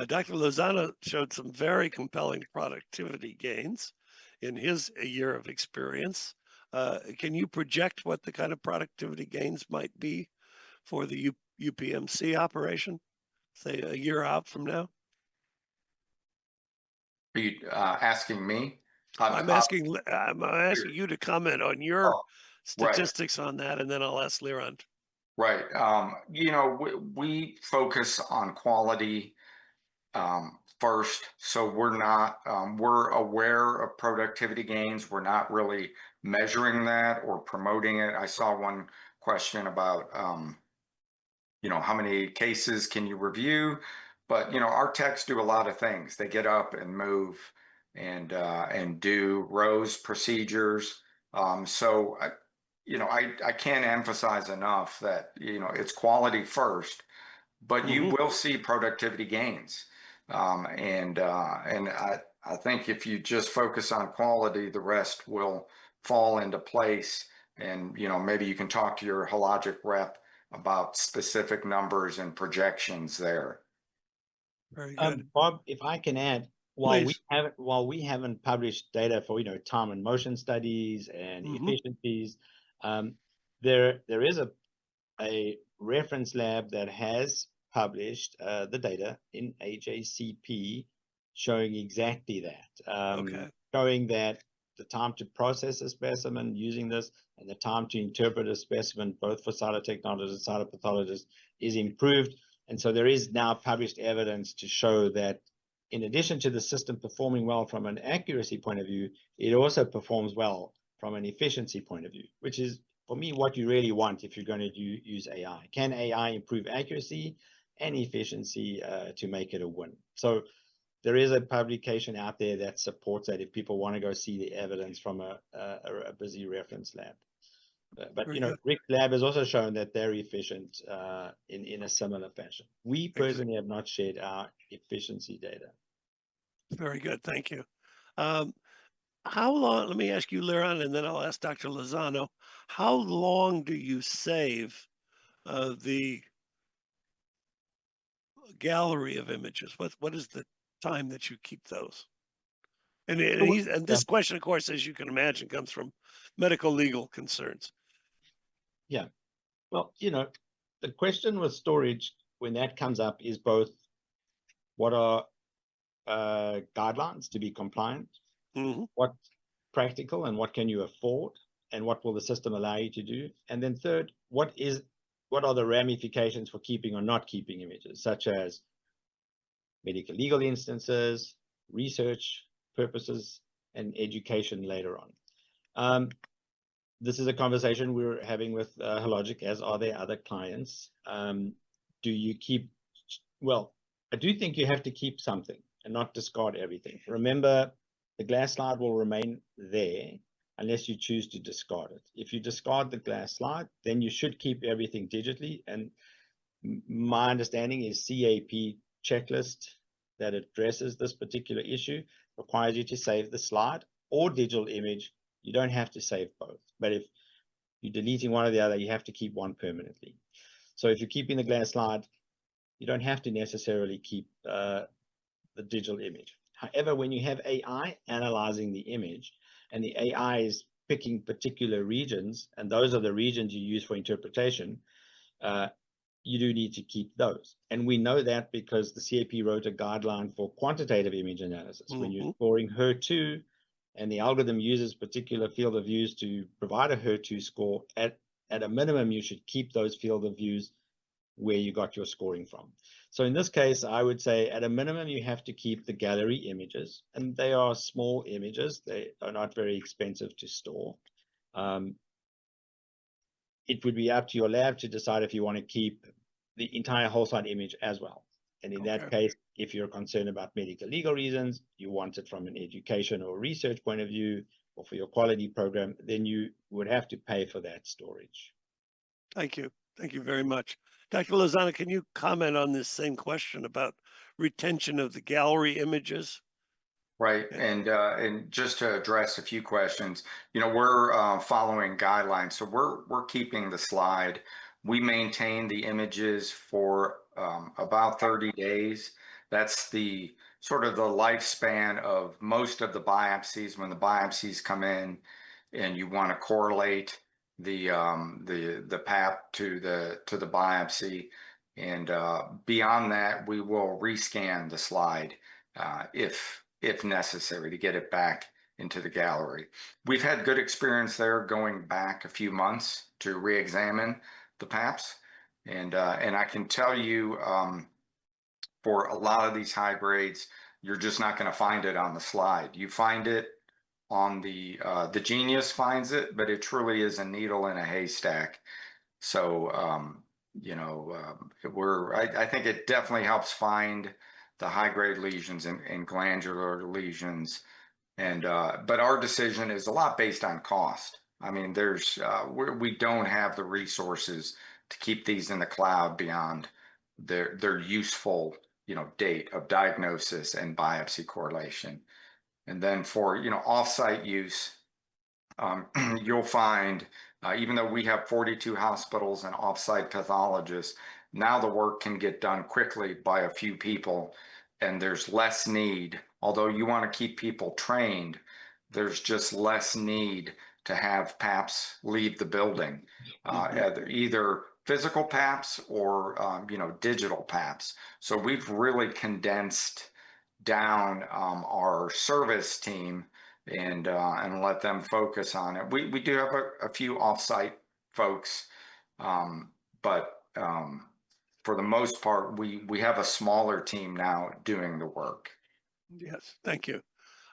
Dr. Lozano showed some very compelling productivity gains in his year of experience. Can you project what the kind of productivity gains might be for the UPMC operation, say a year out from now? Are you asking me? I'm asking you to comment on your statistics on that, and then I'll ask Liron. Right. We focus on quality first. So we're not, we're aware of productivity gains. We're not really measuring that or promoting it. I saw one question about, how many cases can you review? But, our techs do a lot of things. They get up and move and do rows procedures. So, I can't emphasize enough that, it's quality first, but you will see productivity gains. And I think if you just focus on quality, the rest will fall into place. And, maybe you can talk to your Hologic rep about specific numbers and projections there. Very good. Bob, if I can add, Please. while we haven't published data for time and motion studies and efficiencies, there is a reference lab that has published the data in HACP showing exactly that. Okay. Showing that the time to process a specimen using this and the time to interpret a specimen, both for cytotechnologists and cytopathologists, is improved. And so there is now published evidence to show that in addition to the system performing well from an accuracy point of view, it also performs well from an efficiency point of view, which is, for me, what you really want if you're going to use AI. Can AI improve accuracy and efficiency to make it a win? So there is a publication out there that supports that if people want to go see the evidence from a busy reference lab. But Rick's lab has also shown that they're efficient in a similar fashion. We personally have not shared our efficiency data. Very good. Thank you. How long, let me ask you, Liron, and then I'll ask Dr. Lozano, how long do you save the gallery of images? What is the time that you keep those? And this question, of course, as you can imagine, comes from medical legal concerns. Yeah. Well, the question with storage, when that comes up, is both what are guidelines to be compliant, what's practical and what can you afford, and what will the system allow you to do? And then third, what are the ramifications for keeping or not keeping images, such as medical legal instances, research purposes, and education later on. This is a conversation we're having with Hologic, as are their other clients. Do you keep, well, I do think you have to keep something and not discard everything. Remember, the glass slide will remain there unless you choose to discard it. If you discard the glass slide, then you should keep everything digitally. And my understanding is CAP checklist that addresses this particular issue requires you to save the slide or digital image. You don't have to save both. But if you're deleting one or the other, you have to keep one permanently. So if you're keeping the glass slide, you don't have to necessarily keep the digital image. However, when you have AI analyzing the image and the AI is picking particular regions, and those are the regions you use for interpretation, you do need to keep those. And we know that because the CAP wrote a guideline for quantitative image analysis. When you're scoring HER2 and the algorithm uses particular field of views to provide a HER2 score, at a minimum, you should keep those field of views where you got your scoring from. So in this case, I would say at a minimum, you have to keep the gallery images, and they are small images. They are not very expensive to store. It would be up to your lab to decide if you want to keep the entire whole slide image as well. And in that case, if you're concerned about medical legal reasons, you want it from an education or research point of view, or for your quality program, then you would have to pay for that storage. Thank you. Thank you very much. Dr. Lozano, can you comment on this same question about retention of the gallery images? Right, and just to address a few questions, we're following guidelines, so we're keeping the slide. We maintain the images for about 30 days. That's the sort of the lifespan of most of the biopsies. When the biopsies come in, and you want to correlate the PAP to the biopsy, and beyond that, we will rescan the slide if necessary to get it back into the gallery. We've had good experience there going back a few months to re-examine the PAPs. And I can tell you for a lot of these high grades, you're just not going to find it on the slide. You find it on the Genius finds it, but it truly is a needle in a haystack. So, I think it definitely helps find the high-grade lesions and glandular lesions. And, but our decision is a lot based on cost. I mean, we don't have the resources to keep these in the cloud beyond their useful, date of diagnosis and biopsy correlation. And then for, offsite use, you'll find, even though we have 42 hospitals and offsite pathologists, now the work can get done quickly by a few people, and there's less need. Although you want to keep people trained, there's just less need to have PAPs leave the building, either physical PAPs or digital PAPs. So we've really condensed down our service team and let them focus on it. We do have a few offsite folks, but for the most part, we have a smaller team now doing the work. Yes, thank you.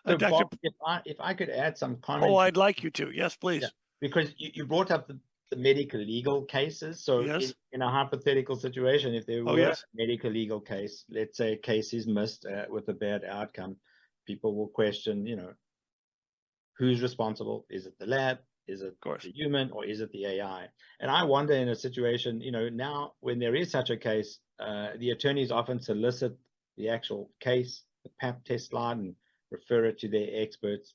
So Dr. Bob, if I could add some comments. Oh, I'd like you to. Yes, please. Yeah, because you brought up the medical legal cases. So yes. in a hypothetical situation, if there were yes. a medical legal case, let's say a case is missed with a bad outcome, people will question, who's responsible? Is it the lab? Is it the human, or is it the AI? And I wonder, in a situation, now when there is such a case, the attorneys often solicit the actual case, the PAP test slide, and refer it to their experts.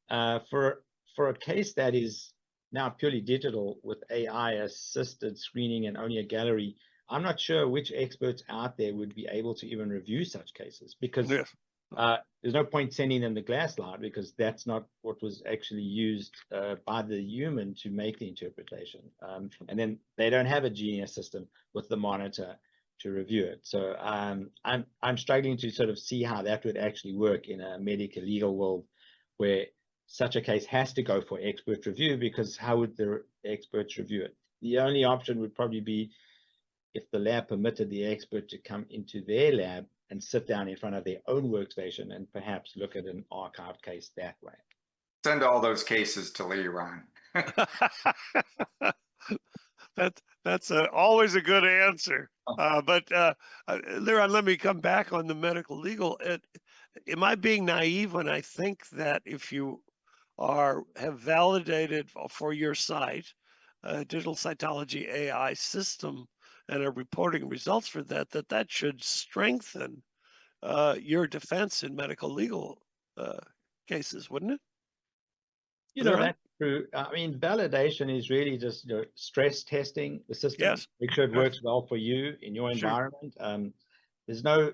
For a case that is now purely digital with AI assisted screening and only a gallery, I'm not sure which experts out there would be able to even review such cases, because there's no point sending them the glass slide, because that's not what was actually used by the human to make the interpretation. And then they don't have a Genius system with the monitor to review it. So I'm struggling to sort of see how that would actually work in a medical legal world, where such a case has to go for expert review, because how would the experts review it? The only option would probably be if the lab permitted the expert to come into their lab and sit down in front of their own workstation and perhaps look at an archived case that way. Send all those cases to Liron. That's always a good answer. But Liron, let me come back on the medical legal. Am I being naive when I think that if you have validated for your site a digital cytology AI system and are reporting results for that should strengthen your defense in medical legal cases, wouldn't it? That's true. I mean, validation is really just stress testing the system, make sure it works well for you in your environment. There's no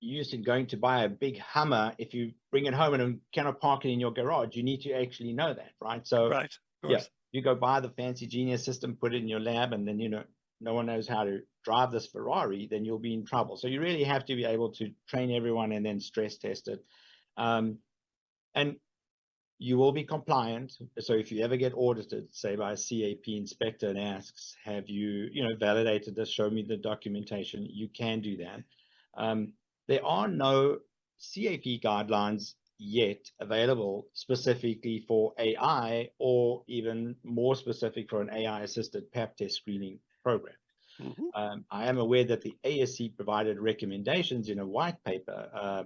use in going to buy a big Hummer if you bring it home and cannot park it in your garage. You need to actually know that, right? So you go buy the fancy Genius system, put it in your lab, and then no one knows how to drive this Ferrari, then you'll be in trouble. So you really have to be able to train everyone and then stress test it. And you will be compliant. So if you ever get audited, say by a CAP inspector, and asks, have you, validated this, show me the documentation, you can do that. There are no CAP guidelines yet available specifically for AI, or even more specific for an AI-assisted PAP test screening program. I am aware that the ASC provided recommendations in a white paper,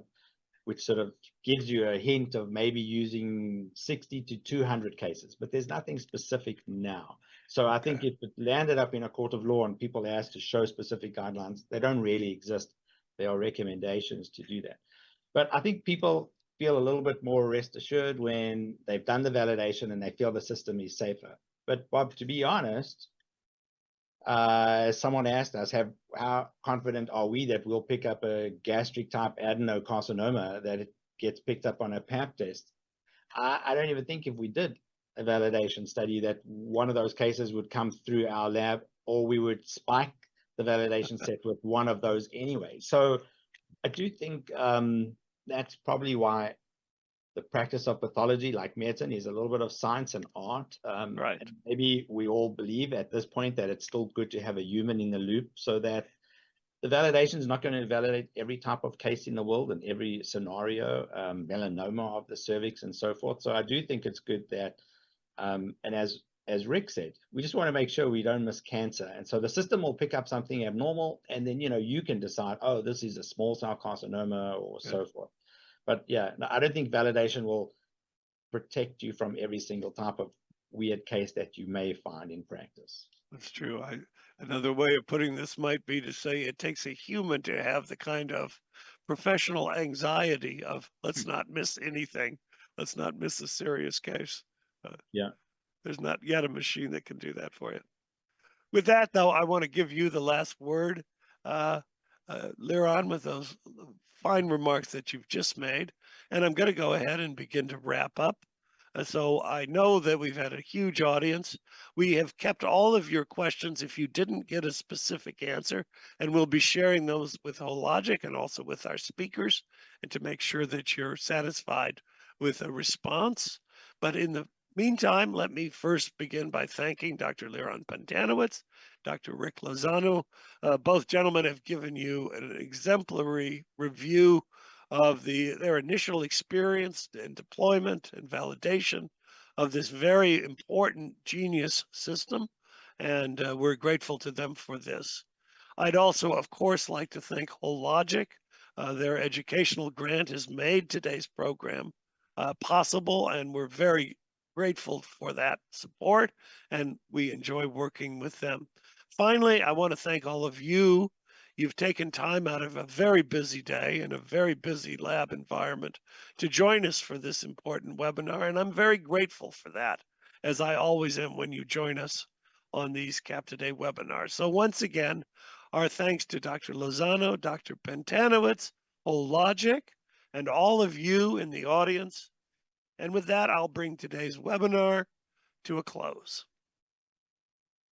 which sort of gives you a hint of maybe using 60 to 200 cases, but there's nothing specific now. So I think if it landed up in a court of law and people asked to show specific guidelines, they don't really exist. There are recommendations to do that. But I think people feel a little bit more rest assured when they've done the validation and they feel the system is safer. But Bob, to be honest, someone asked us, how confident are we that we'll pick up a gastric type adenocarcinoma that it gets picked up on a PAP test? I don't even think if we did a validation study that one of those cases would come through our lab, or we would spike the validation set with one of those anyway. So I do think that's probably why the practice of pathology, like medicine, is a little bit of science and art. And maybe we all believe at this point that it's still good to have a human in the loop, so that the validation is not going to validate every type of case in the world and every scenario, melanoma of the cervix and so forth. So I do think it's good that, and as Rick said, we just want to make sure we don't miss cancer. And so the system will pick up something abnormal, and then, you can decide, oh, this is a small cell carcinoma or so forth. But yeah, no, I don't think validation will protect you from every single type of weird case that you may find in practice. That's true. Another way of putting this might be to say it takes a human to have the kind of professional anxiety of let's not miss anything. Let's not miss a serious case. Yeah. There's not yet a machine that can do that for you. With that, though, I want to give you the last word, Liron, with those fine remarks that you've just made. And I'm going to go ahead and begin to wrap up. So I know that we've had a huge audience. We have kept all of your questions if you didn't get a specific answer, and we'll be sharing those with Hologic and also with our speakers, and to make sure that you're satisfied with a response. But in the meantime, let me first begin by thanking Dr. Liron Pantanowitz, Dr. Rick Lozano. Both gentlemen have given you an exemplary review of their initial experience and deployment and validation of this very important Genius system, and we're grateful to them for this. I'd also, of course, like to thank Hologic. Their educational grant has made today's program possible, and we're very grateful for that support, and we enjoy working with them. Finally, I want to thank all of you. You've taken time out of a very busy day and a very busy lab environment to join us for this important webinar, and I'm very grateful for that, as I always am when you join us on these CAP Today webinars. So once again, our thanks to Dr. Lozano, Dr. Pantanowitz, Hologic, and all of you in the audience. And with that, I'll bring today's webinar to a close.